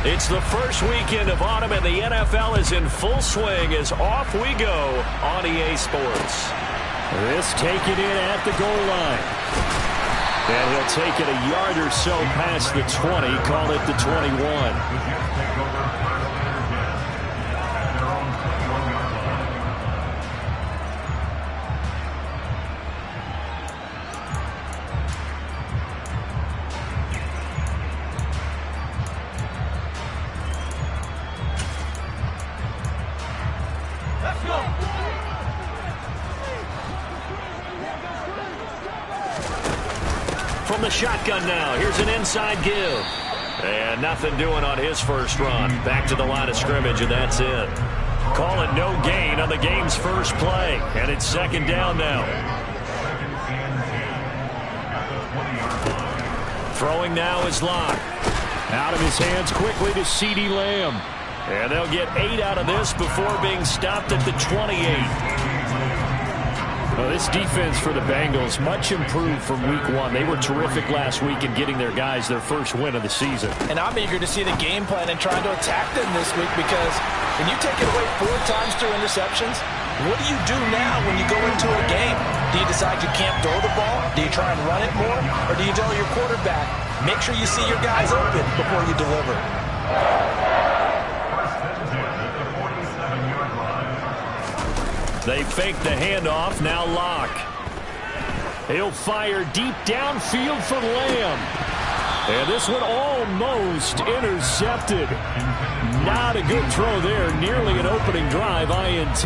It's the first weekend of autumn, and the NFL is in full swing as off we go on EA Sports. This taken in at the goal line. And he'll take it a yard or so past the 20, call it the 21. From the shotgun now, here's an inside give. And nothing doing on his first run. Back to the line of scrimmage, and that's it. Call it no gain on the game's first play. And it's second down now. Throwing now is Locke. Out of his hands quickly to CeeDee Lamb. And they'll get 8 out of this before being stopped at the 28. Well, this defense for the Bengals, much improved from week 1. They were terrific last week in getting their guys their first win of the season. And I'm eager to see the game plan and trying to attack them this week, because when you take it away 4 times through interceptions, what do you do now when you go into a game? Do you decide you can't throw the ball? Do you try and run it more? Or do you tell your quarterback, make sure you see your guys open before you deliver? They fake the handoff, now Locke. He'll fire deep downfield for Lamb. And this one almost intercepted. Not a good throw there. Nearly an opening drive, INT.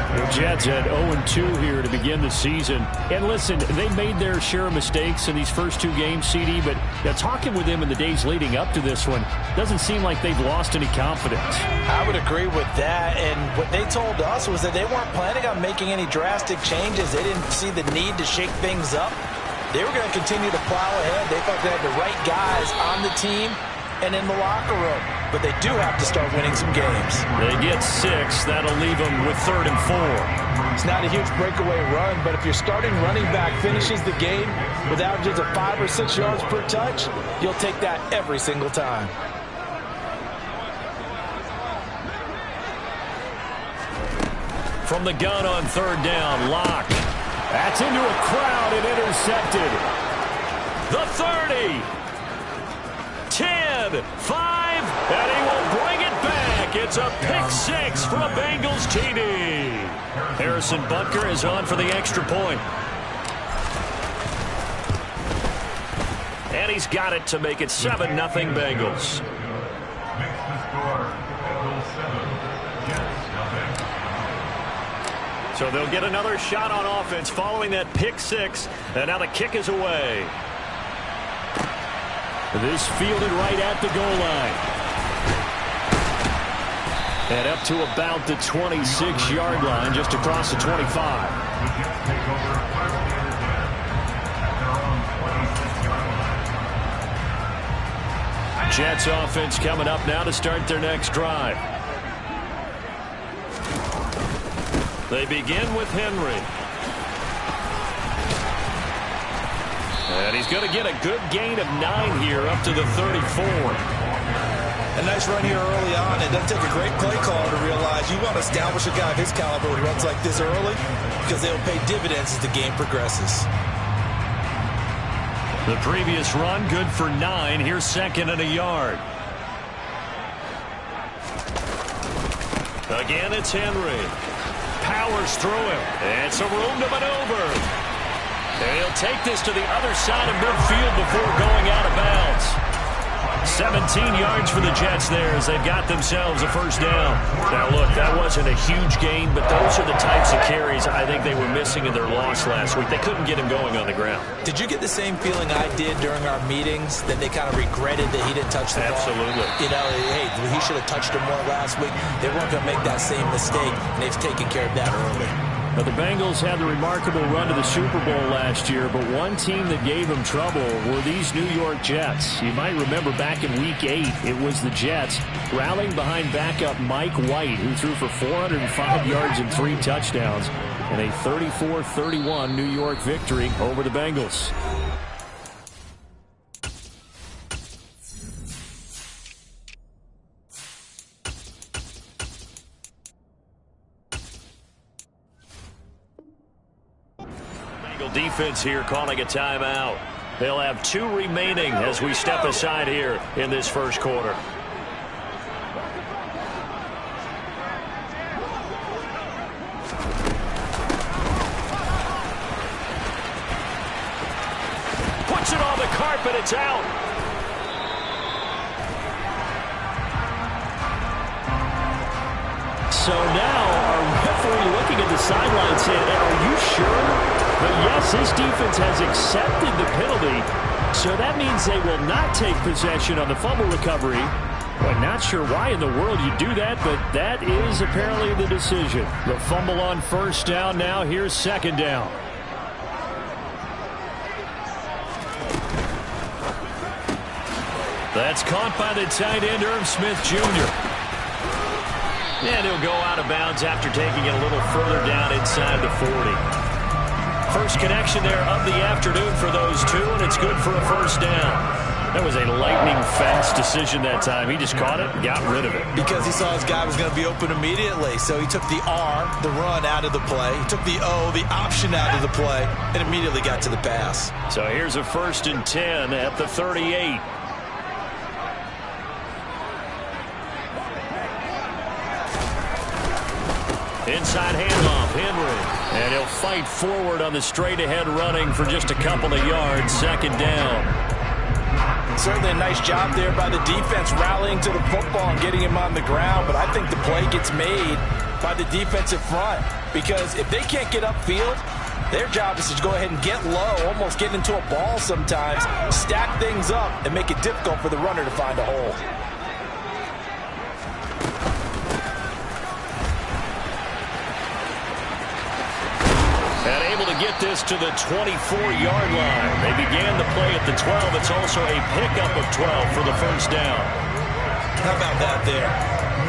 The Jets at 0-2 here to begin the season. And listen, they made their share of mistakes in these first 2 games, CD, but talking with them in the days leading up to this one, doesn't seem like they've lost any confidence. I would agree with that, and what they told us was that they weren't planning on making any drastic changes. They didn't see the need to shake things up. They were going to continue to plow ahead. They thought they had the right guys on the team and in the locker room. But they do have to start winning some games. They get 6. That'll leave them with 3rd and 4. It's not a huge breakaway run, but if your starting running back finishes the game with averages of 5 or 6 yards per touch, you'll take that every single time. From the gun on 3rd down, Locke. That's into a crowd and intercepted. The 30. 10, 5, and he will bring it back. It's a pick 6 from a Bengals TD. Harrison Butker is on for the extra point. And he's got it to make it 7-0 Bengals. So they'll get another shot on offense following that pick 6, and now the kick is away. This fielded right at the goal line. And up to about the 26-yard line, just across the 25. Jets offense coming up now to start their next drive. They begin with Henry. And he's going to get a good gain of 9 here up to the 34. A nice run here early on. It doesn't take a great play call to realize you want to establish a guy of his caliber who runs like this early, because they'll pay dividends as the game progresses. The previous run good for 9. Here's 2nd and a yard. Again, it's Henry. Powers through him. And some room to maneuver. And he'll take this to the other side of midfield before going out of bounds. 17 yards for the Jets there as they've got themselves a first down. Now, look, that wasn't a huge gain, but those are the types of carries I think they were missing in their loss last week. They couldn't get him going on the ground. Did you get the same feeling I did during our meetings, that they kind of regretted that he didn't touch the ball? Absolutely. You know, hey, he should have touched him more last week. They weren't going to make that same mistake, and they've taken care of that early. But the Bengals had the remarkable run to the Super Bowl last year, but one team that gave them trouble were these New York Jets. You might remember back in Week 8, it was the Jets rallying behind backup Mike White, who threw for 405 yards and 3 touchdowns in a 34-31 New York victory over the Bengals. defense here calling a timeout. They'll have 2 remaining as we step aside here in this first quarter. Puts it on the carpet. It's out. So now our referee looking at the sideline saying, are you sure? But yes, his defense has accepted the penalty, so that means they will not take possession on the fumble recovery. But not sure why in the world you do that, but that is apparently the decision. The fumble on first down now. Here's second down. That's caught by the tight end, Irv Smith Jr. And he'll go out of bounds after taking it a little further down inside the 40. First connection there of the afternoon for those two, and it's good for a first down. That was a lightning fast decision that time. He just caught it and got rid of it. Because he saw his guy was going to be open immediately. So he took the R, the run, out of the play. He took the O, the option, out of the play, and immediately got to the pass. So here's a 1st and 10 at the 38. Inside handoff, Henry. And he'll fight forward on the straight-ahead running for just a couple of yards. Second down. Certainly a nice job there by the defense rallying to the football and getting him on the ground. But I think the play gets made by the defensive front. Because if they can't get upfield, their job is to go ahead and get low, almost get into a ball sometimes, stack things up, and make it difficult for the runner to find a hole. And able to get this to the 24-yard line. They began the play at the 12. It's also a pickup of 12 for the first down. How about that there?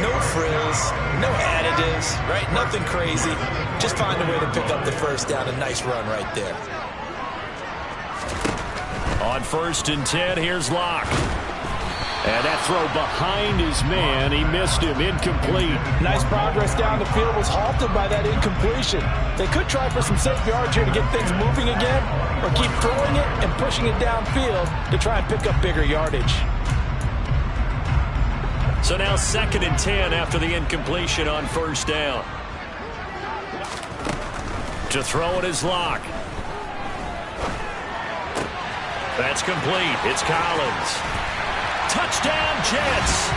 No frills, no additives, right? Nothing crazy. Just find a way to pick up the first down. A nice run right there. On 1st and 10, here's Locke. And that throw behind his man. He missed him. Incomplete. Nice progress down the field, was halted by that incompletion. They could try for some safe yards here to get things moving again, or keep throwing it and pushing it downfield to try and pick up bigger yardage. So now 2nd and 10 after the incompletion on first down. To throw it is Locke. That's complete. It's Collins. Touchdown, Jets.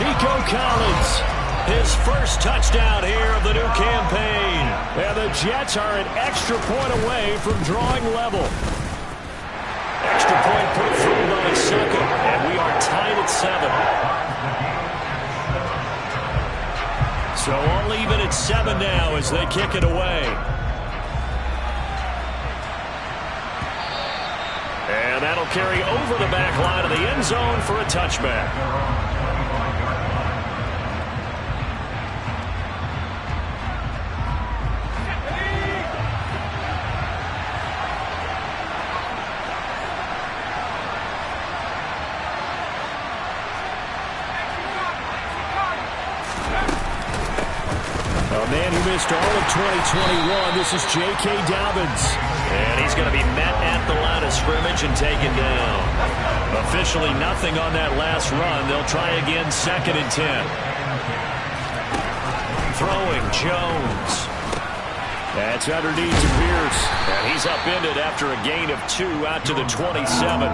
Nico Collins, his first touchdown here of the new campaign. And the Jets are an extra point away from drawing level. Extra point put through by Succa, and we are tied at 7. So all even at 7 now as they kick it away. And that'll carry over the back line of the end zone for a touchback. A man who missed all of 2021. This is J.K. Dobbins. And he's going to be met at the line of scrimmage and taken down. Officially nothing on that last run. They'll try again 2nd and 10. Throwing Jones. That's underneath to Pierce. And he's upended after a gain of 2 out to the 27.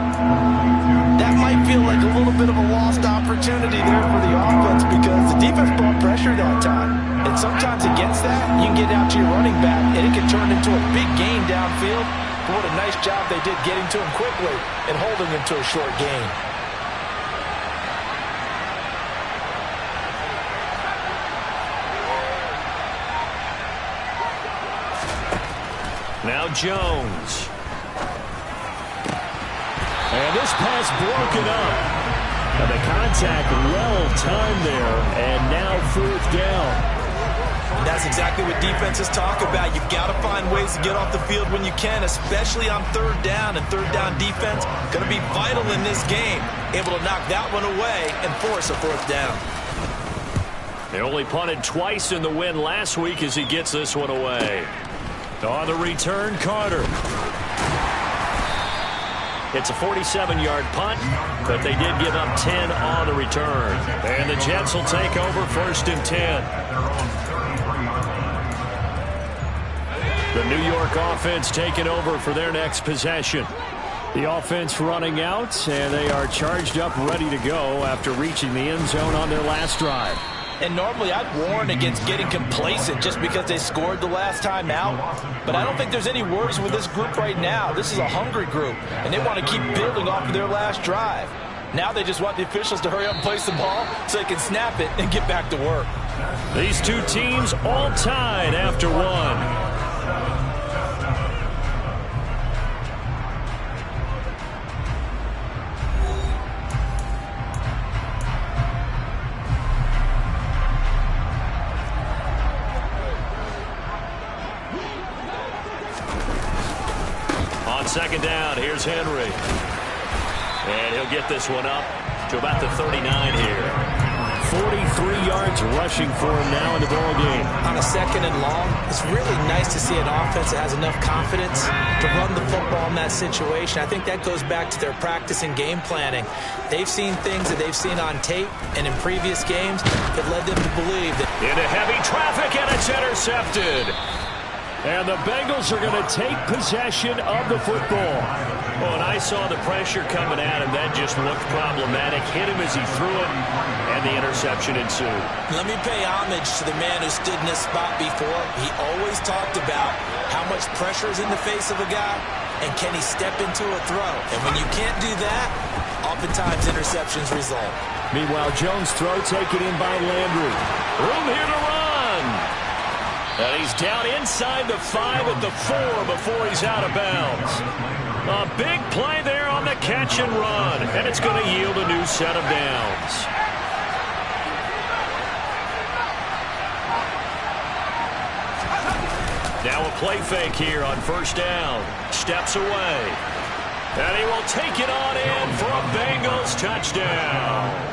That might feel like a little bit of a lost opportunity there for the offense because the defense brought pressure that time. And sometimes against that, you can get out to your running back, and it can turn into a big gain downfield. But what a nice job they did getting to him quickly and holding him to a short gain. Now Jones. And this pass broken up. And the contact well timed there, and now 4th down. That's exactly what defenses talk about. You've got to find ways to get off the field when you can, especially on 3rd down. And 3rd down defense going to be vital in this game. Able to knock that one away and force a 4th down. They only punted twice in the win last week as he gets this one away. On the return, Carter. It's a 47-yard punt, but they did give up 10 on the return. And the Jets will take over 1st and 10. The New York offense taking over for their next possession. The offense running out, and they are charged up, ready to go after reaching the end zone on their last drive. And normally I'd warn against getting complacent just because they scored the last time out. But I don't think there's any worries with this group right now. This is a hungry group, and they want to keep building off of their last drive. Now they just want the officials to hurry up and place the ball so they can snap it and get back to work. These two teams all tied after one. Second down, here's Henry. And he'll get this one up to about the 39 here. 43 yards rushing for him now in the ball game. On a 2nd and long, it's really nice to see an offense that has enough confidence to run the football in that situation. I think that goes back to their practice and game planning. They've seen things that they've seen on tape and in previous games that led them to believe that. Into heavy traffic, and it's intercepted. And the Bengals are going to take possession of the football. Oh, and I saw the pressure coming at him. That just looked problematic. Hit him as he threw it, and the interception ensued. Let me pay homage to the man who stood in this spot before. He always talked about how much pressure is in the face of a guy, and can he step into a throw. And when you can't do that, oftentimes interceptions result. Meanwhile, Jones' throw taken in by Landry. Room here to run. And he's down inside the 5 at the 4 before he's out of bounds. A big play there on the catch and run, and it's going to yield a new set of downs. Now a play fake here on 1st down. Steps away. And he will take it on in for a Bengals touchdown.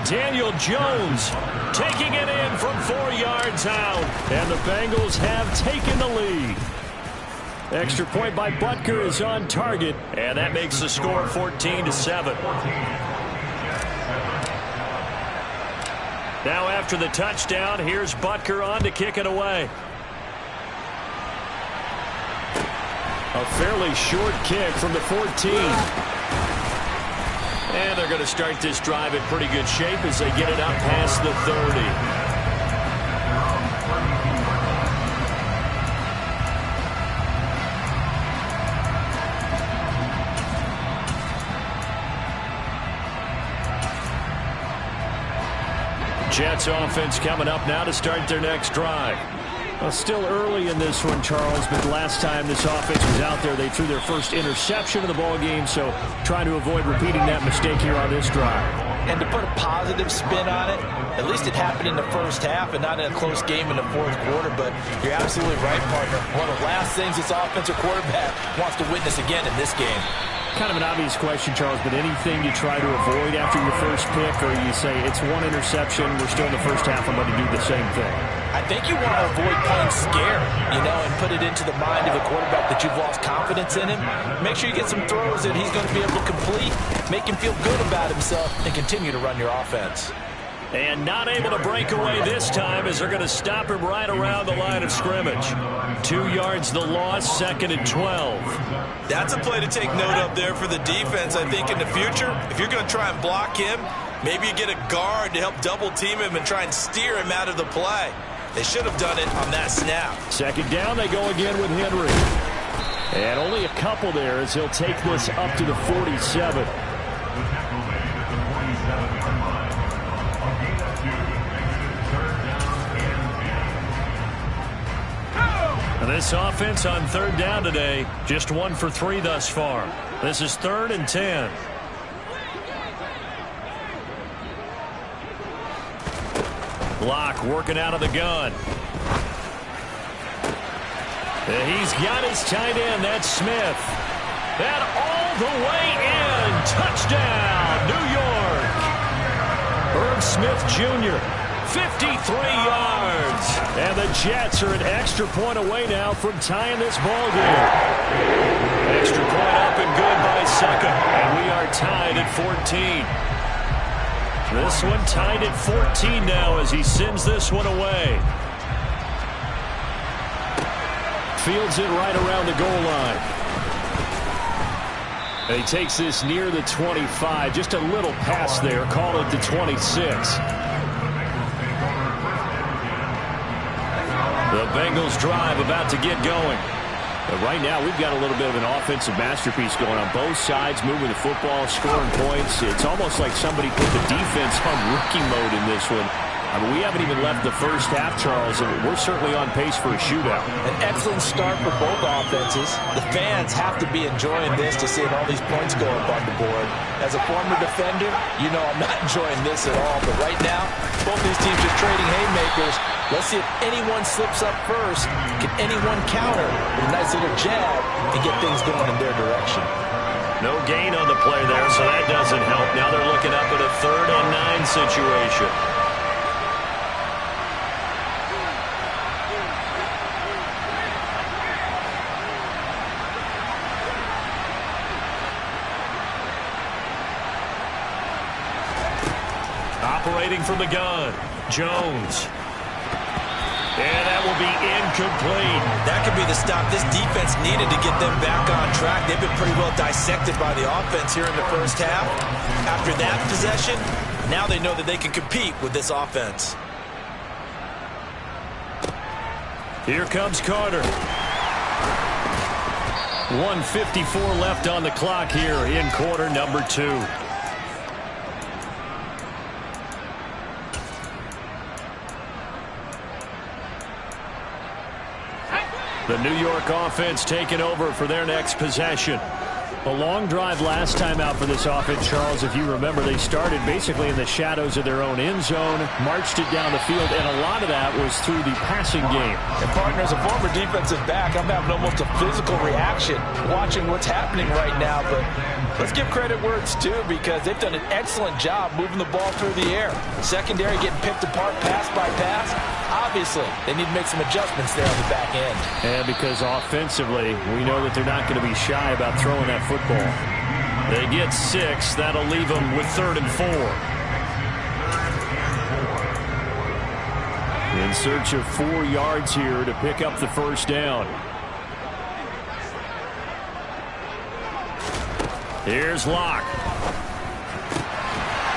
Daniel Jones taking it in from 4 yards out. And the Bengals have taken the lead. Extra point by Butker is on target. And that makes the score 14-7. Now after the touchdown, here's Butker on to kick it away. A fairly short kick from the 14. And they're going to start this drive in pretty good shape as they get it up past the 30. Jets offense coming up now to start their next drive. Well, still early in this one, Charles, but last time this offense was out there, they threw their first interception of the ball game, so trying to avoid repeating that mistake here on this drive. And to put a positive spin on it, at least it happened in the first half and not in a close game in the 4th quarter, but you're absolutely right, partner. One of the last things this offensive quarterback wants to witness again in this game. Kind of an obvious question, Charles, but anything you try to avoid after your first pick, or you say it's one interception, we're still in the first half, I'm going to do the same thing? I think you want to avoid playing scared, and put it into the mind of the quarterback that you've lost confidence in him. Make sure you get some throws that he's going to be able to complete, make him feel good about himself, and continue to run your offense. And not able to break away this time as they're going to stop him right around the line of scrimmage. 2 yards the loss, 2nd and 12. That's a play to take note of there for the defense, I think, in the future. If you're going to try and block him, maybe you get a guard to help double team him and try and steer him out of the play. They should have done it on that snap. 2nd down, they go again with Henry. And only a couple there as he'll take this up to the 47. This offense on 3rd down today, just 1 for 3 thus far. This is 3rd and 10. Block working out of the gun. And he's got his tight end, that's Smith. And all the way in, touchdown, New York. Irv Smith Jr., 53 yards. And the Jets are an extra point away now from tying this ball game. Extra point up and good by Succop. And we are tied at 14. This one tied at 14 now as he sends this one away. Fields it right around the goal line. And he takes this near the 25. Just a little pass there. Call it the 26. The Bengals drive about to get going. But right now, we've got a little bit of an offensive masterpiece going on both sides, moving the football, scoring points. It's almost like somebody put the defense on rookie mode in this one. I mean, we haven't even left the first half, Charles, and we're certainly on pace for a shootout. An excellent start for both offenses. The fans have to be enjoying this to see all these points go up on the board. As a former defender, you know I'm not enjoying this at all. But right now, both these teams are trading haymakers. Let's see if anyone slips up first. Can anyone counter with a nice little jab and get things going in their direction? No gain on the play there, so that doesn't help. Now they're looking up at a 3rd and 9 situation. Operating from the gun, Jones. And that will be incomplete. That could be the stop this defense needed to get them back on track. They've been pretty well dissected by the offense here in the first half. After that possession, now they know that they can compete with this offense. Here comes Carter. 1:54 left on the clock here in quarter number 2. The New York offense taking over for their next possession. A long drive last time out for this offense, Charles. If you remember, they started basically in the shadows of their own end zone, marched it down the field, and a lot of that was through the passing game. And partner, as a former defensive back, I'm having almost a physical reaction watching what's happening right now. But let's give credit where it's due, because they've done an excellent job moving the ball through the air. Secondary getting picked apart pass by pass. Obviously, they need to make some adjustments there on the back end. And because offensively, we know that they're not going to be shy about throwing that football. They get 6. That'll leave them with 3rd and 4. In search of 4 yards here to pick up the first down. Here's Locke.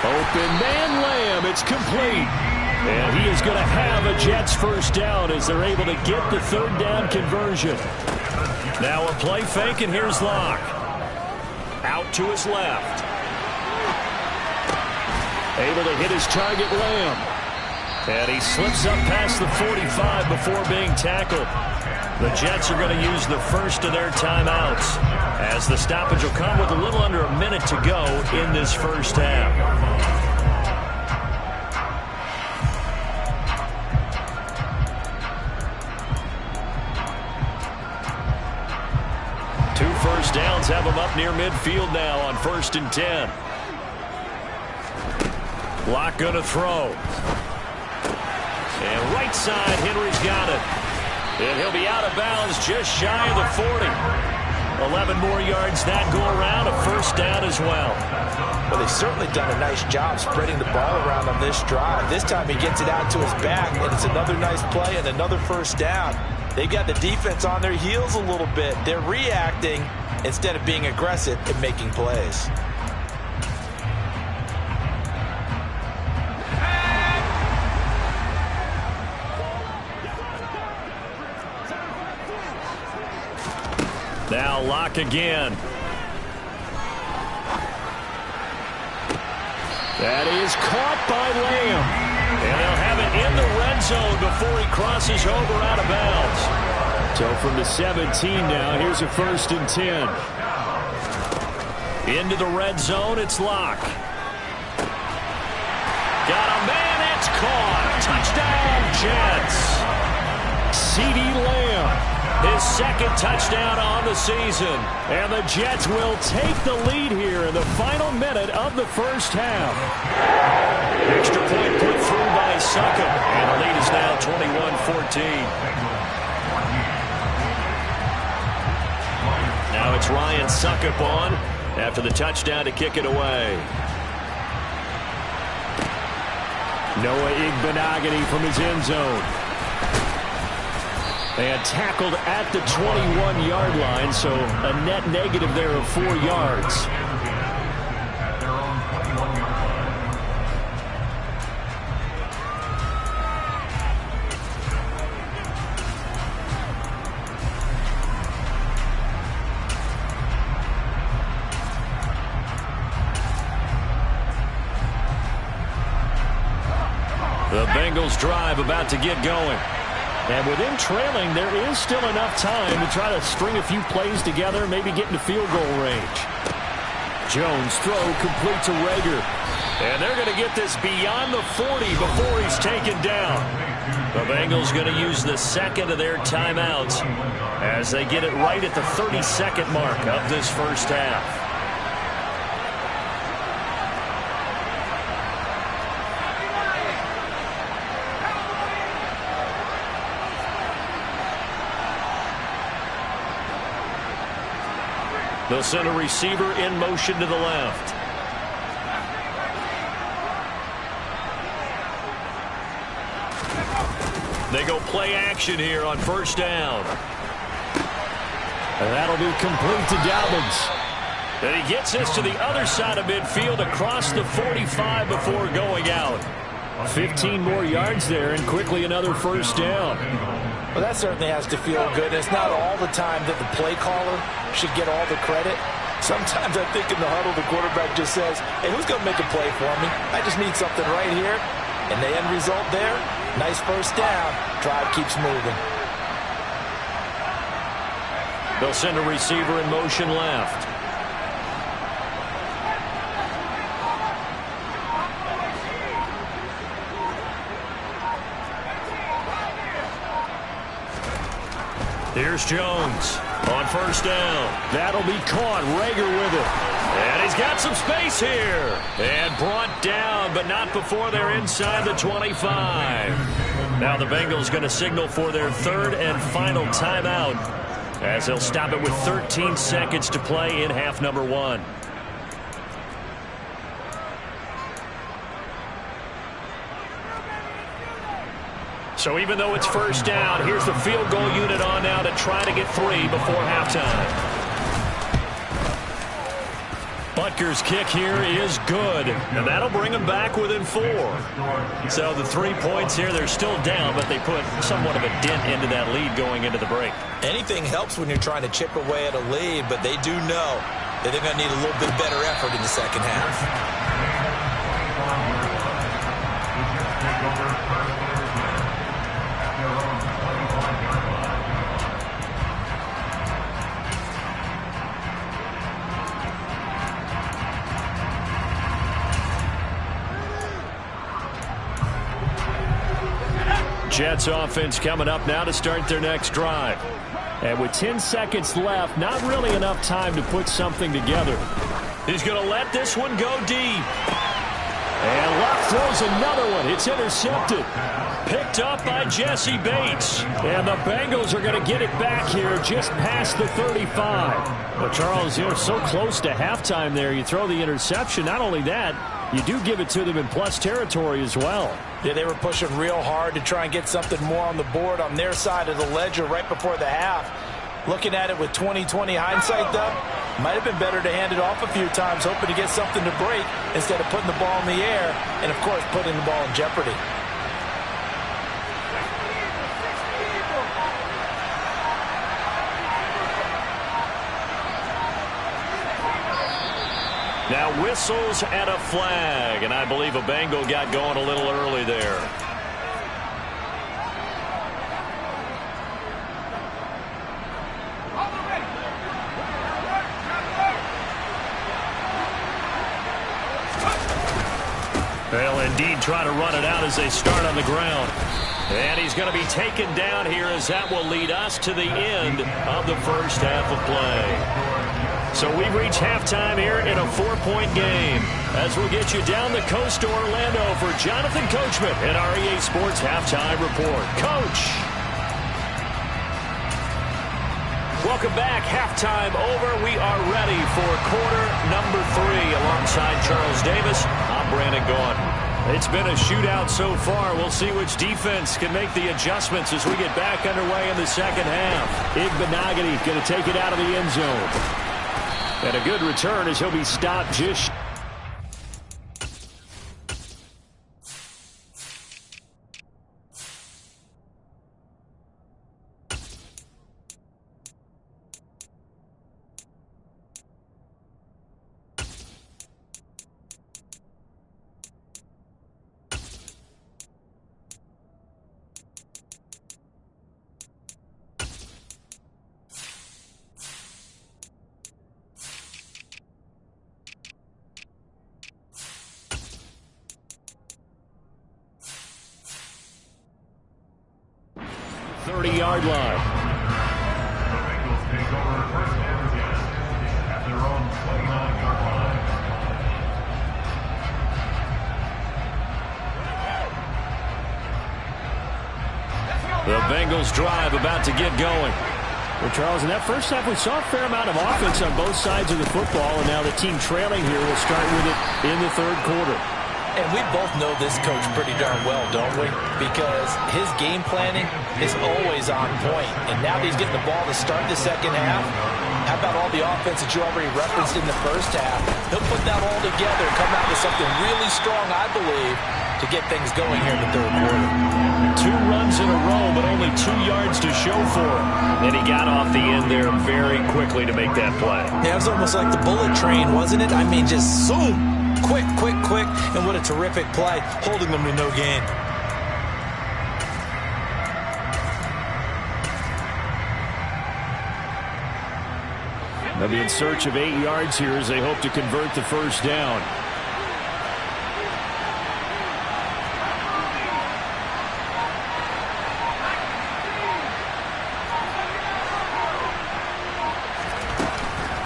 Open man Lamb. It's complete. And he is going to have a Jets first down as they're able to get the 3rd down conversion. Now a play fake, and here's Locke. Out to his left. Able to hit his target, Lamb. And he slips up past the 45 before being tackled. The Jets are going to use the first of their timeouts, as the stoppage will come with a little under a minute to go in this first half. 2 first downs have them up near midfield now on 1st and 10. Locke going to throw. And right side, Henry's got it. And he'll be out of bounds just shy of the 40. 11 more yards that go around, a first down as well. Well, they've certainly done a nice job spreading the ball around on this drive. This time he gets it out to his back, and it's another nice play and another first down. They've got the defense on their heels a little bit. They're reacting instead of being aggressive and making plays. Now Locke again. That is caught by Lamb. And they'll have it in the red zone before he crosses over out of bounds. So from the 17 now, here's a 1st and 10. Into the red zone, it's Locke. Got a man, it's caught. Touchdown, Jets. CeeDee Lamb. His second touchdown on the season. And the Jets will take the lead here in the final minute of the first half. Extra point put through by Succop. And the lead is now 21-14. Now it's Ryan Succop on after the touchdown to kick it away. Noah Igbenogany from his end zone. And tackled at the 21-yard line, so a net negative there of 4 yards. The Bengals drive about to get going. And with him trailing, there is still enough time to try to string a few plays together, maybe get into field goal range. Jones throw complete to Reagor. And they're going to get this beyond the 40 before he's taken down. The Bengals going to use the second of their timeouts as they get it right at the 30-second mark of this first half. They'll send a receiver in motion to the left. They go play action here on first down. And that'll be complete to Dobbins. And he gets this to the other side of midfield across the 45 before going out. 15 more yards there and quickly another first down. Well, that certainly has to feel good. It's not all the time that the play caller should get all the credit. Sometimes I think in the huddle the quarterback just says, hey, who's going to make a play for me? I just need something right here. And the end result there, nice first down. Drive keeps moving. They'll send a receiver in motion left. Here's Jones on first down. That'll be caught. Reagor with it. And he's got some space here. And brought down, but not before they're inside the 25. Now the Bengals going to signal for their third and final timeout as they'll stop it with 13 seconds to play in half number 1. So even though it's first down, here's the field goal unit on now to try to get 3 before halftime. Butker's kick here is good, and that'll bring them back within 4. So the 3 points here, they're still down, but they put somewhat of a dent into that lead going into the break. Anything helps when you're trying to chip away at a lead, but they do know that they're going to need a little bit better effort in the second half. Jets offense coming up now to start their next drive. And with 10 seconds left, not really enough time to put something together. He's going to let this one go deep. And Luck throws another one. It's intercepted. Picked up by Jesse Bates. And the Bengals are going to get it back here just past the 35. Well, Charles, you're so close to halftime there. You throw the interception. Not only that, you do give it to them in plus territory as well. Yeah, they were pushing real hard to try and get something more on the board on their side of the ledger right before the half. Looking at it with 20/20 hindsight, though, might have been better to hand it off a few times, hoping to get something to break instead of putting the ball in the air and, of course, putting the ball in jeopardy. Now whistles and a flag, and I believe a Bengal got going a little early there. They'll indeed try to run it out as they start on the ground. And he's going to be taken down here as that will lead us to the end of the first half of play. So we've reached halftime here in a 4-point game. As we'll get you down the coast to Orlando for Jonathan Coachman at our EA Sports Halftime Report. Coach. Welcome back. Halftime over. We are ready for quarter number 3 alongside Charles Davis. I'm Brandon Gaudin. It's been a shootout so far. We'll see which defense can make the adjustments as we get back underway in the second half. Igbenogany going to take it out of the end zone. And a good return as he'll be stopped just... yard line. The Bengals take over first down again at their own 29-yard line. The Bengals drive about to get going. Well, Charles, in that first half, we saw a fair amount of offense on both sides of the football, and now the team trailing here will start with it in the third quarter. And we both know this coach pretty darn well, don't we? Because his game planning is always on point. And now that he's getting the ball to start the second half, how about all the offense that you already referenced in the first half? He'll put that all together and come out with something really strong, I believe, to get things going here in the third quarter. 2 runs in a row, but only 2 yards to show for him. And he got off the end there very quickly to make that play. Yeah, it was almost like the bullet train, wasn't it? I mean, just zoom. Quick, quick, quick, and what a terrific play, holding them to no gain. They'll be in search of 8 yards here as they hope to convert the first down.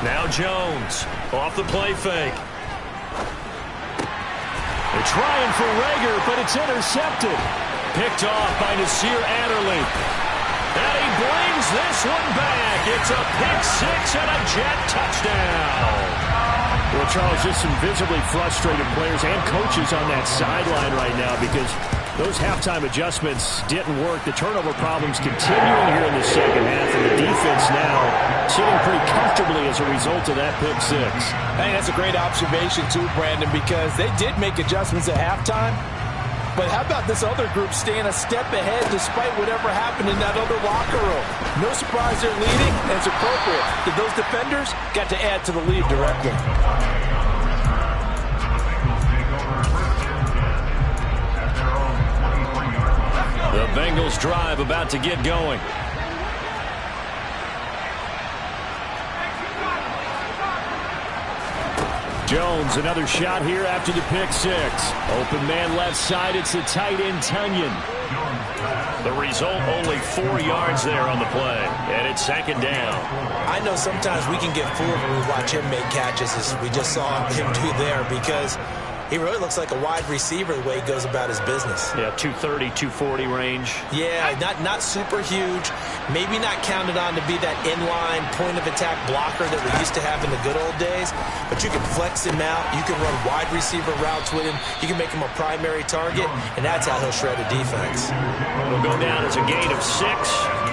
Now Jones off the play fake. They're trying for Reagor, but it's intercepted. Picked off by Nasir Adderley. And he brings this one back. It's a pick-6 and a Jet touchdown. Well, Charles, just some visibly frustrated players and coaches on that sideline right now because those halftime adjustments didn't work. The turnover problems continuing here in the second half, and the defense now sitting pretty comfortably as a result of that pick-6. I think that's a great observation, too, Brandon, because they did make adjustments at halftime. But how about this other group staying a step ahead despite whatever happened in that other locker room? No surprise they're leading, and it's appropriate that those defenders got to add to the lead directly. The Bengals drive about to get going. Jones, another shot here after the pick-6. Open man left side, it's the tight end Tunyon. The result, only 4 yards there on the play, and it's second down. I know sometimes we can get fooled when we watch him make catches, as we just saw him do there, because he really looks like a wide receiver the way he goes about his business. Yeah, 230, 240 range. Yeah, not super huge. Maybe not counted on to be that inline point-of-attack blocker that we used to have in the good old days. But you can flex him out. You can run wide receiver routes with him. You can make him a primary target, and that's how he'll shred a defense. It'll go down as a gain of 6,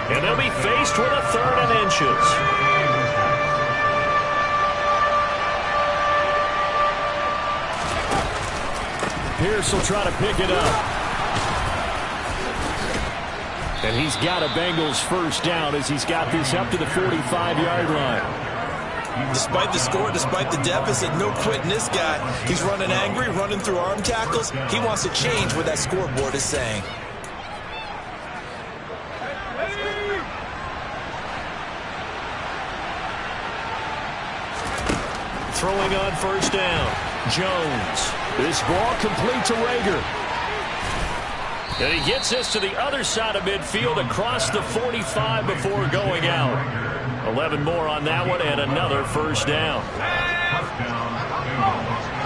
and they'll be faced with a 3rd and inches. Pierce will try to pick it up. And he's got a Bengals first down as he's got this up to the 45-yard line. Despite the score, despite the deficit, no quitting this guy. He's running angry, running through arm tackles. He wants to change what that scoreboard is saying. Throwing on first down, Jones. This ball complete to Reagor. And he gets this to the other side of midfield across the 45 before going out. 11 more on that one and another first down. First down, Bengals.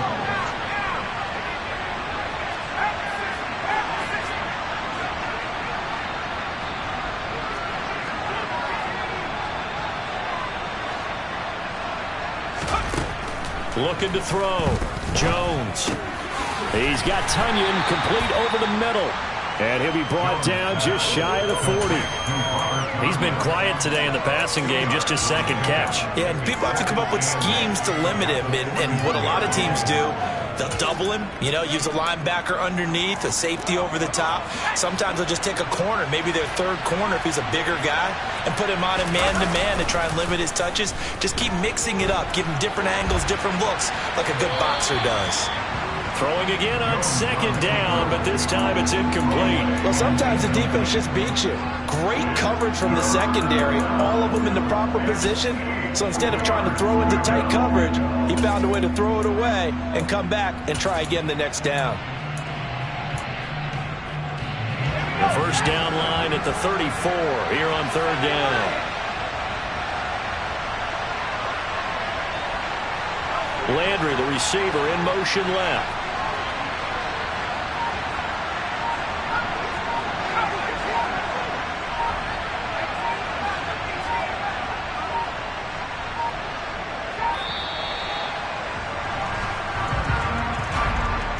Looking to throw. Jones. He's got Tonyan complete over the middle. And he'll be brought down just shy of the 40. He's been quiet today in the passing game, just his second catch. Yeah, and people have to come up with schemes to limit him. And what a lot of teams do, they'll double him, use a linebacker underneath, a safety over the top. Sometimes they'll just take a corner, maybe their third corner if he's a bigger guy, and put him on a man-to-man to try and limit his touches. Just keep mixing it up, give him different angles, different looks, like a good boxer does. Throwing again on second down, but this time it's incomplete. Well, sometimes the defense just beats you. Great coverage from the secondary, all of them in the proper position. So instead of trying to throw into tight coverage, he found a way to throw it away and come back and try again the next down. The first down line at the 34 here on third down. Landry, the receiver, in motion left.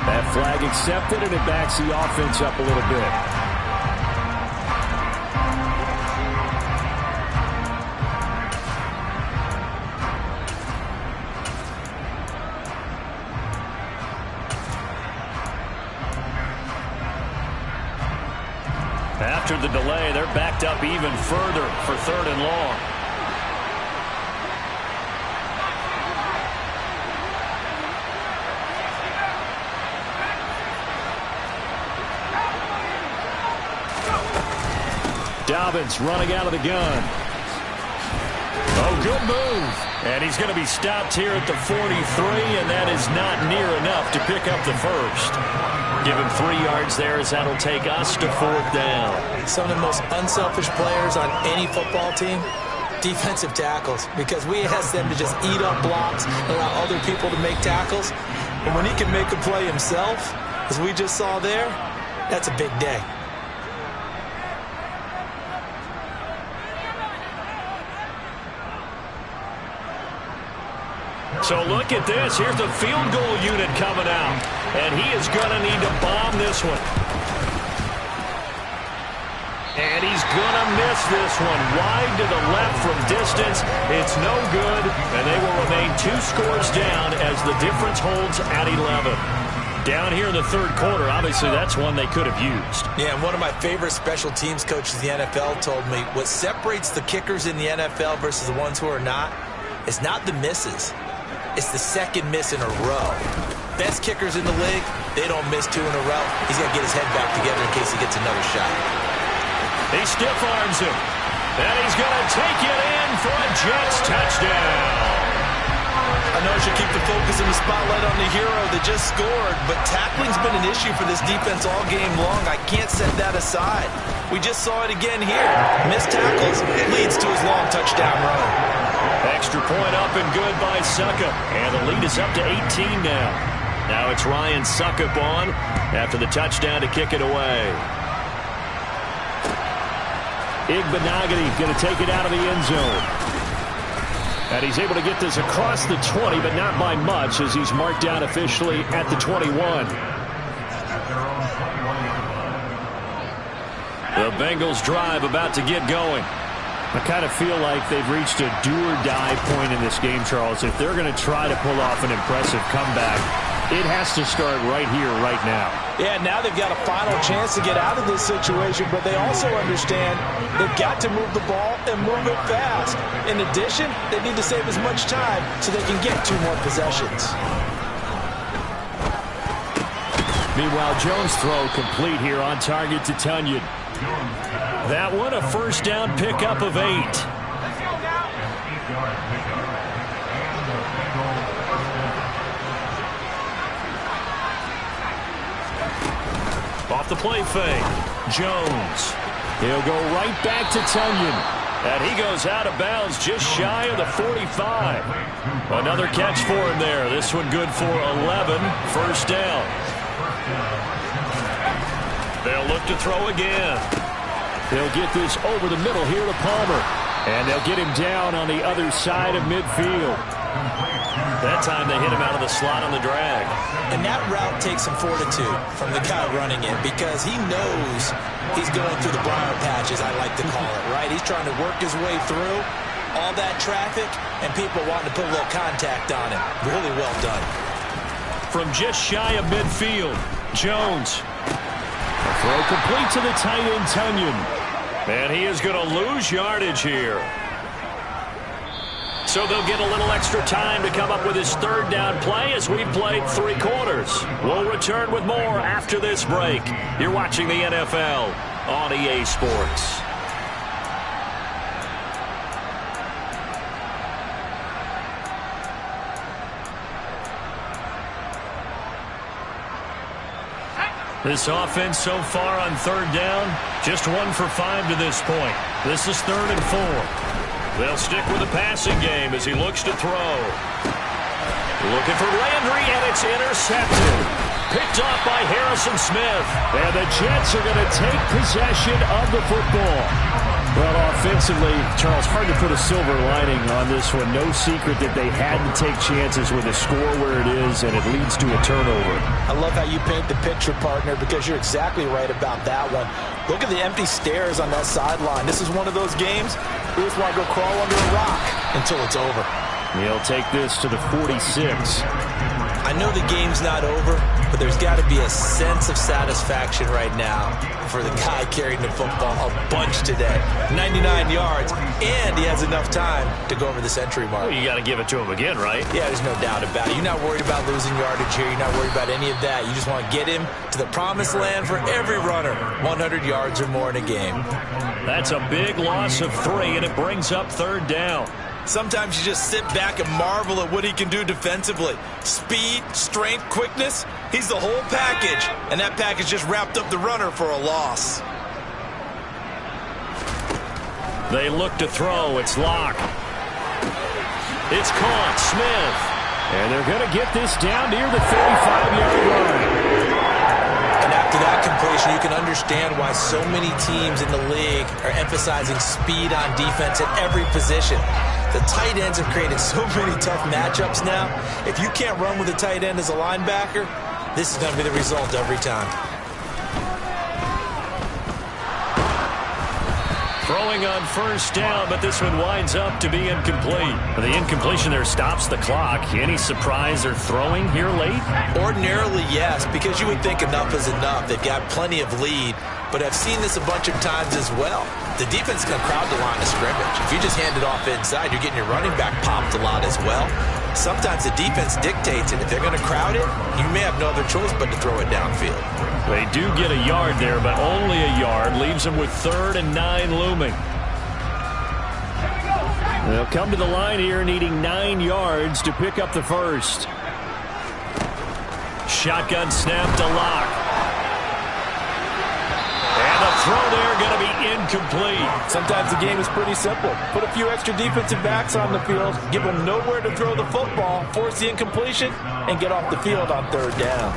That flag accepted, and it backs the offense up a little bit. After the delay, they're backed up even further for third and long. Dobbins running out of the gun. Oh, good move. And he's going to be stopped here at the 43, and that is not near enough to pick up the first. Give him 3 yards there, as that'll take us to fourth down. Some of the most unselfish players on any football team, defensive tackles, because we ask them to just eat up blocks and allow other people to make tackles. And when he can make a play himself, as we just saw there, that's a big day. So look at this. Here's the field goal unit coming out. And he is going to need to bomb this one. And he's going to miss this one. Wide to the left from distance. It's no good. And they will remain 2 scores down as the difference holds at 11. Down here in the third quarter, obviously that's one they could have used. Yeah, and one of my favorite special teams coaches in the NFL told me what separates the kickers in the NFL versus the ones who are not is not the misses. It's the second miss in a row. Best kickers in the league, they don't miss 2 in a row. He's got to get his head back together in case he gets another shot. He stiff arms him. And he's going to take it in for a Jets touchdown. I know I should keep the focus and the spotlight on the hero that just scored, but tackling's been an issue for this defense all game long. I can't set that aside. We just saw it again here. Missed tackles leads to his long touchdown run. Extra point up and good by Succop. And the lead is up to 18 now. Now it's Ryan Succop on after the touchdown to kick it away. Igbinoghene going to take it out of the end zone. And he's able to get this across the 20, but not by much, as he's marked down officially at the 21. The Bengals drive about to get going. I kind of feel like they've reached a do-or-die point in this game, Charles. If they're going to try to pull off an impressive comeback, it has to start right here, right now. Yeah, now they've got a final chance to get out of this situation, but they also understand they've got to move the ball and move it fast. In addition, they need to save as much time so they can get 2 more possessions. Meanwhile, Jones' throw complete here on target to Tonyan. That one a first down pickup of 8. Off the play fake. Jones. He'll go right back to Tonyan. And he goes out of bounds just shy of the 45. Another catch for him there. This one good for 11. First down. They'll look to throw again. They'll get this over the middle here to Palmer. And they'll get him down on the other side of midfield. That time they hit him out of the slot on the drag. And that route takes some fortitude from the guy running it because he knows he's going through the briar patches, I like to call it, right? He's trying to work his way through all that traffic and people wanting to put a little contact on him. Really well done. From just shy of midfield, Jones. A throw complete to the tight end, Tonyan. And he is going to lose yardage here. So they'll get a little extra time to come up with his third down play as we've played 3 quarters. We'll return with more after this break. You're watching the NFL on EA Sports. This offense so far on third down, just 1 for 5 to this point. This is 3rd and 4. They'll stick with the passing game as he looks to throw. Looking for Landry, and it's intercepted. Picked off by Harrison Smith. And the Jets are going to take possession of the football. Well, offensively, Charles, hard to put a silver lining on this one. No secret that they had to take chances with a score where it is, and it leads to a turnover. I love how you paint the picture, partner, because you're exactly right about that one. Look at the empty stairs on that sideline. This is one of those games we just want to go crawl under a rock until it's over. He'll take this to the 46. I know the game's not over, but there's got to be a sense of satisfaction right now for the guy carrying the football a bunch today. 99 yards, and he has enough time to go over the century mark. Well, you got to give it to him again, right? Yeah, there's no doubt about it. You're not worried about losing yardage here. You're not worried about any of that. You just want to get him to the promised land for every runner. 100 yards or more in a game. That's a big loss of 3, and it brings up 3rd down. Sometimes you just sit back and marvel at what he can do defensively. Speed, strength, quickness, he's the whole package. And that package just wrapped up the runner for a loss. They look to throw. It's Locke. It's caught. Smith. And they're going to get this down near the 35-yard line. And after that completion, you can understand why so many teams in the league are emphasizing speed on defense at every position. The tight ends have created so many tough matchups now. If you can't run with a tight end as a linebacker, this is going to be the result every time. Throwing on first down, but this one winds up to be incomplete. The incompletion there stops the clock. Any surprise they're throwing here late? Ordinarily, yes, because you would think enough is enough. They've got plenty of lead, but I've seen this a bunch of times as well. The defense is going to crowd the line of scrimmage. If you just hand it off inside, you're getting your running back popped a lot as well. Sometimes the defense dictates it. If they're going to crowd it, you may have no other choice but to throw it downfield. They do get a yard there, but only a yard. Leaves them with 3rd and 9 looming. They'll come to the line here needing 9 yards to pick up the first. Shotgun snap to Locke. And the throw there going to be incomplete. Sometimes the game is pretty simple. Put a few extra defensive backs on the field, give them nowhere to throw the football, force the incompletion, and get off the field on 3rd down.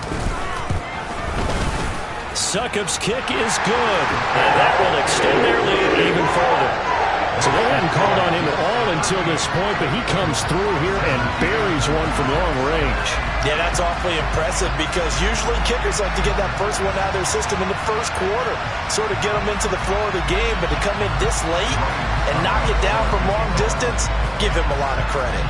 Succop's kick is good, and that will extend their lead even further. So they hadn't called on him at all until this point, but he comes through here and buries one from long range. Yeah, that's awfully impressive because usually kickers like to get that first one out of their system in the first quarter, sort of get them into the flow of the game, but to come in this late and knock it down from long distance, give him a lot of credit.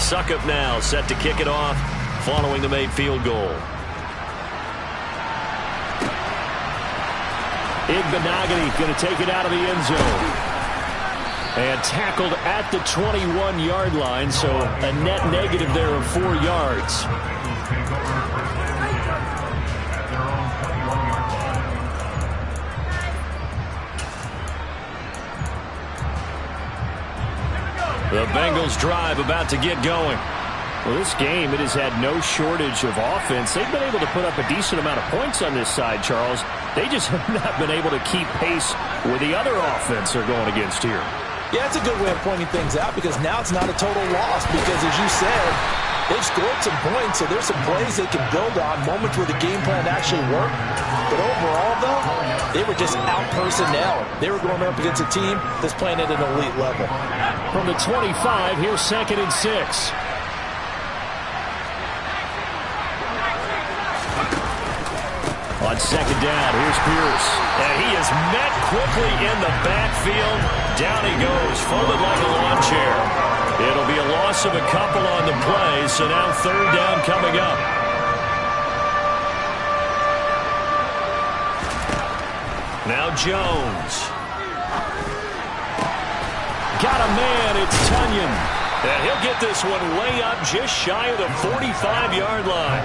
Succop now set to kick it off following the made field goal. Igbenogany going to take it out of the end zone. And tackled at the 21-yard line, so a net negative there of 4 yards. The Bengals drive about to get going. Well, this game, it has had no shortage of offense. They've been able to put up a decent amount of points on this side, Charles. They just have not been able to keep pace with the other offense they're going against here. Yeah, it's a good way of pointing things out because now it's not a total loss because, as you said, they've scored some points, so there's some plays they can build on, moments where the game plan actually worked. But overall, though, they were just out-personnel. They were going up against a team that's playing at an elite level. From the 25, here's 2nd and 6. On 2nd down, here's Pierce. And he is met quickly in the backfield. Down he goes, folded like a lawn chair. It'll be a loss of a couple on the play, so now 3rd down coming up. Now Jones. Got a man, it's Tonyan. And he'll get this one way up just shy of the 45-yard line.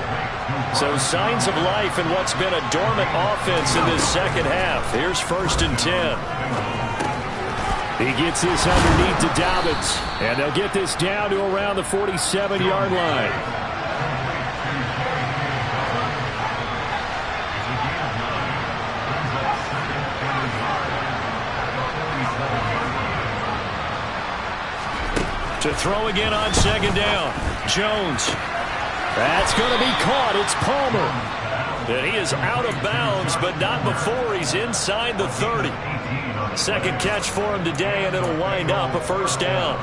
So signs of life in what's been a dormant offense in this second half. Here's 1st and 10. He gets this underneath to Dobbins. And they'll get this down to around the 47-yard line. To throw again on 2nd down. Jones. That's going to be caught. It's Palmer. And he is out of bounds, but not before he's inside the 30. Second catch for him today, and it'll wind up a 1st down.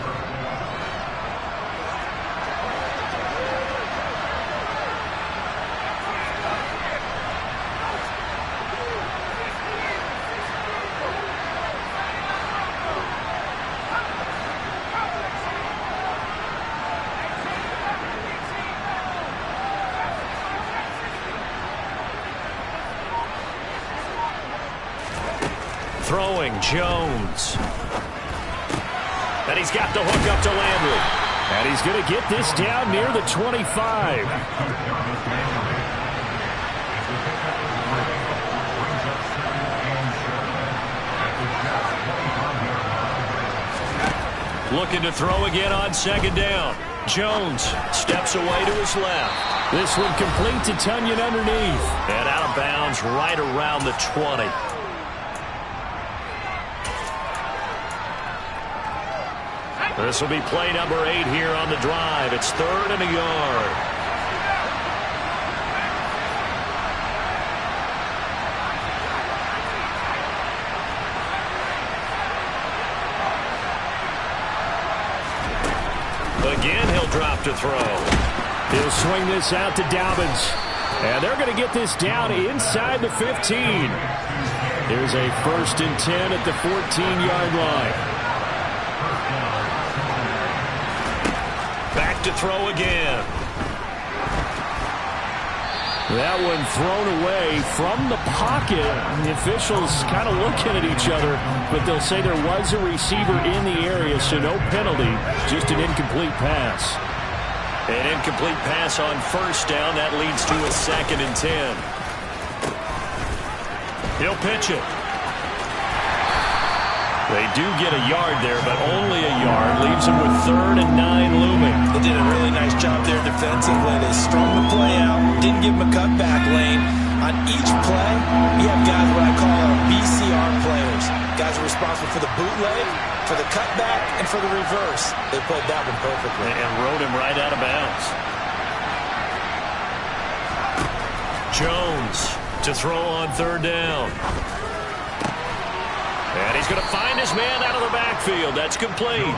Throwing, Jones. And he's got the hook up to Landry. And he's going to get this down near the 25. Looking to throw again on 2nd down. Jones steps away to his left. This one complete to Tonyan underneath. And out of bounds right around the 20. This will be play number 8 here on the drive. It's 3rd and a yard. Again, he'll drop to throw. He'll swing this out to Dobbins. And they're going to get this down inside the 15. Here's a 1st and 10 at the 14-yard line. Back to throw again. That one thrown away from the pocket. The officials kind of looking at each other, but they'll say there was a receiver in the area, so no penalty, just an incomplete pass. An incomplete pass on 1st down. That leads to a 2nd and 10. He'll pitch it. They do get a yard there, but only a yard. Leaves him with 3rd and 9 looming. They did a really nice job there defensively. They strung the play out, didn't give him a cutback lane. On each play, you have guys what I call our BCR players. Guys are responsible for the bootleg, for the cutback, and for the reverse. They played that one perfectly. And rode him right out of bounds. Jones to throw on 3rd down. And he's going to find his man out of the backfield. That's complete.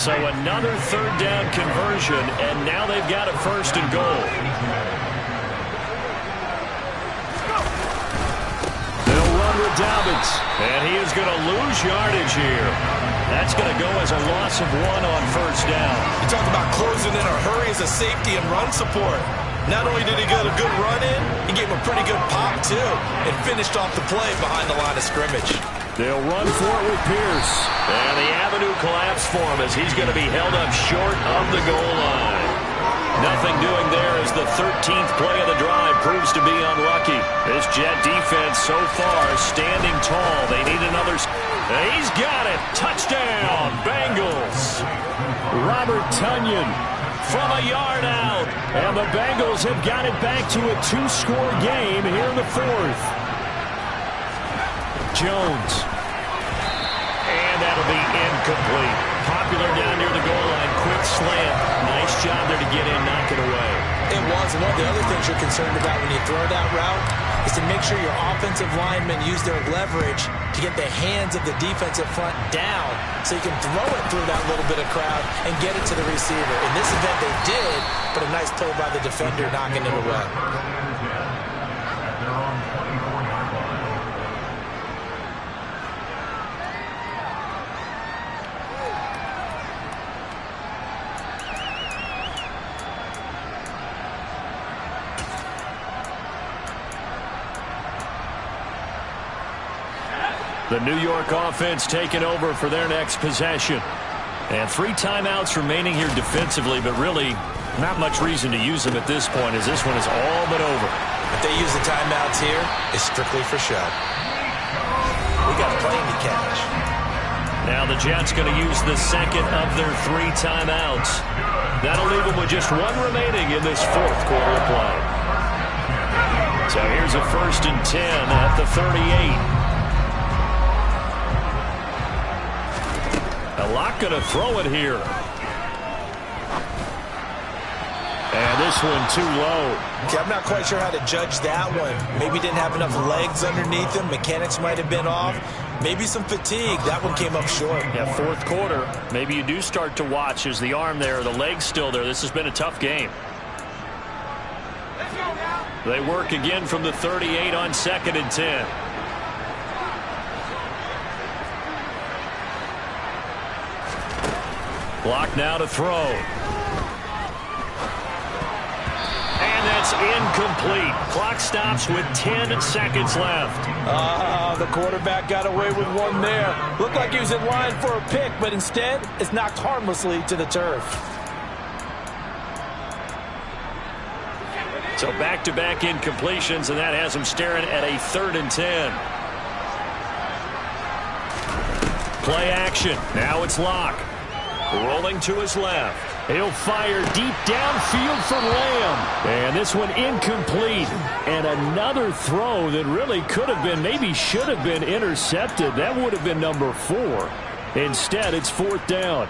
So another 3rd down conversion, and now they've got a 1st and goal. They'll run with Dobbins. And he is going to lose yardage here. That's going to go as a loss of 1 on 1st down. You talk about closing in a hurry as a safety and run support. Not only did he get a good run in, he gave him a pretty good pop, too, and finished off the play behind the line of scrimmage. They'll run for it with Pierce. And the avenue collapsed for him as he's going to be held up short of the goal line. Nothing doing there as the 13th play of the drive proves to be unlucky. This Jet defense so far standing tall. They need another. He's got it. Touchdown, Bengals. Robert Tonyan from a yard out. And the Bengals have got it back to a 2-score game here in the fourth. Jones. And that'll be incomplete. Popular down near the goal line. Quick slant. Nice job there to get in, knock it away. It was. One of the other things you're concerned about when you throw that route is to make sure your offensive linemen use their leverage to get the hands of the defensive front down so you can throw it through that little bit of crowd and get it to the receiver. In this event, they did, but a nice play by the defender knocking it away. At their own 24-yard line. The New York offense taking over for their next possession. And 3 timeouts remaining here defensively, but really not much reason to use them at this point as this one is all but over. If they use the timeouts here, it's strictly for show. We got plenty to catch. Now the Jets going to use the second of their 3 timeouts. That'll leave them with just 1 remaining in this fourth quarter of play. So here's a 1st and 10 at the 38. Locke going to throw it here. And this one too low. Okay, I'm not quite sure how to judge that one. Maybe didn't have enough legs underneath him. Mechanics might have been off. Maybe some fatigue. That one came up short. Yeah, fourth quarter. Maybe you do start to watch as the arm there, the leg's still there. This has been a tough game. They work again from the 38 on 2nd and 10. Block now to throw. And that's incomplete. Clock stops with 10 seconds left. The quarterback got away with one there. Looked like he was in line for a pick, but instead it's knocked harmlessly to the turf. So back-to-back incompletions, and that has him staring at a 3rd and 10. Play action. Now it's Locke. Rolling to his left. He'll fire deep downfield for Lamb. And this one incomplete. And another throw that really could have been, maybe should have been intercepted. That would have been number 4. Instead, it's 4th down.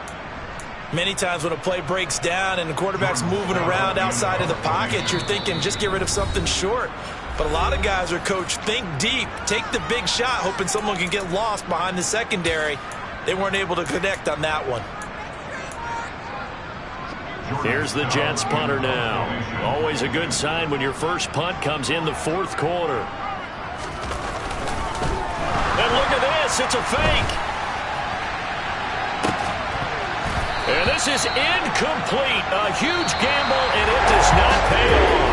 Many times when a play breaks down and the quarterback's moving around outside of the pocket, you're thinking just get rid of something short. But a lot of guys are coached, think deep, take the big shot, hoping someone can get lost behind the secondary. They weren't able to connect on that one. Here's the Jets punter now. Always a good sign when your first punt comes in the fourth quarter. And look at this, it's a fake. And this is incomplete. A huge gamble, and it does not pay off.